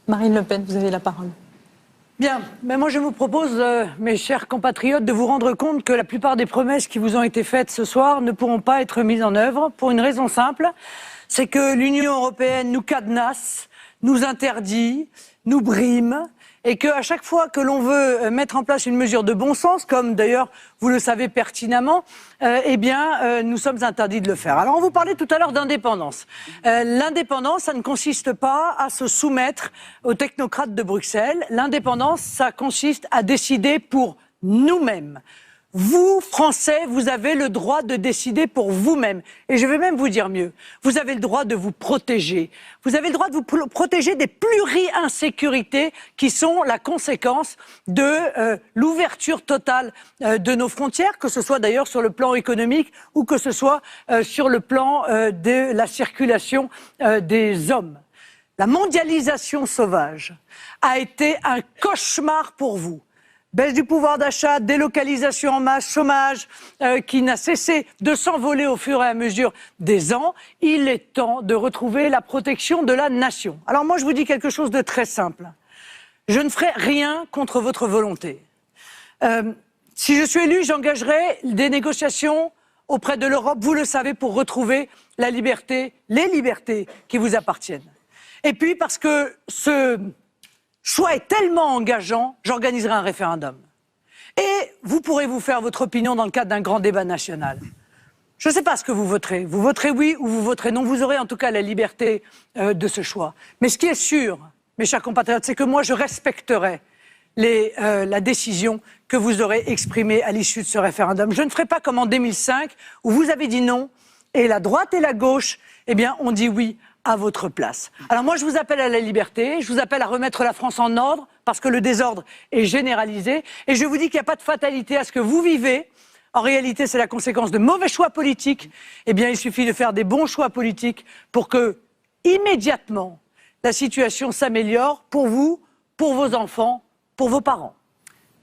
Marine Le Pen, vous avez la parole. Bien, mais moi je vous propose, mes chers compatriotes, de vous rendre compte que la plupart des promesses qui vous ont été faites ce soir ne pourront pas être mises en œuvre pour une raison simple, c'est que l'Union européenne nous cadenasse, nous interdit, nous brime, et qu'à chaque fois que l'on veut mettre en place une mesure de bon sens, comme d'ailleurs vous le savez pertinemment, nous sommes interdits de le faire. Alors on vous parlait tout à l'heure d'indépendance. L'indépendance, ça ne consiste pas à se soumettre aux technocrates de Bruxelles. L'indépendance, ça consiste à décider pour nous-mêmes. Vous, Français, vous avez le droit de décider pour vous-même. Et je vais même vous dire mieux. Vous avez le droit de vous protéger. Vous avez le droit de vous protéger des pluri-insécurités qui sont la conséquence de l'ouverture totale de nos frontières, que ce soit d'ailleurs sur le plan économique ou que ce soit sur le plan de la circulation des hommes. La mondialisation sauvage a été un cauchemar pour vous. Baisse du pouvoir d'achat, délocalisation en masse, chômage qui n'a cessé de s'envoler au fur et à mesure des ans. Il est temps de retrouver la protection de la nation. Alors moi, je vous dis quelque chose de très simple. Je ne ferai rien contre votre volonté. Si je suis élu, j'engagerai des négociations auprès de l'Europe, vous le savez, pour retrouver la liberté, les libertés qui vous appartiennent. Et puis parce que ce choix est tellement engageant, j'organiserai un référendum. Et vous pourrez vous faire votre opinion dans le cadre d'un grand débat national. Je ne sais pas ce que vous voterez. Vous voterez oui ou vous voterez non. Vous aurez en tout cas la liberté de ce choix. Mais ce qui est sûr, mes chers compatriotes, c'est que moi je respecterai la décision que vous aurez exprimée à l'issue de ce référendum. Je ne ferai pas comme en 2005 où vous avez dit non et la droite et la gauche, ont dit oui à votre place. Alors moi, je vous appelle à la liberté, je vous appelle à remettre la France en ordre, parce que le désordre est généralisé, et je vous dis qu'il n'y a pas de fatalité à ce que vous vivez. En réalité, c'est la conséquence de mauvais choix politiques. Il suffit de faire des bons choix politiques pour que, immédiatement, la situation s'améliore pour vous, pour vos enfants, pour vos parents.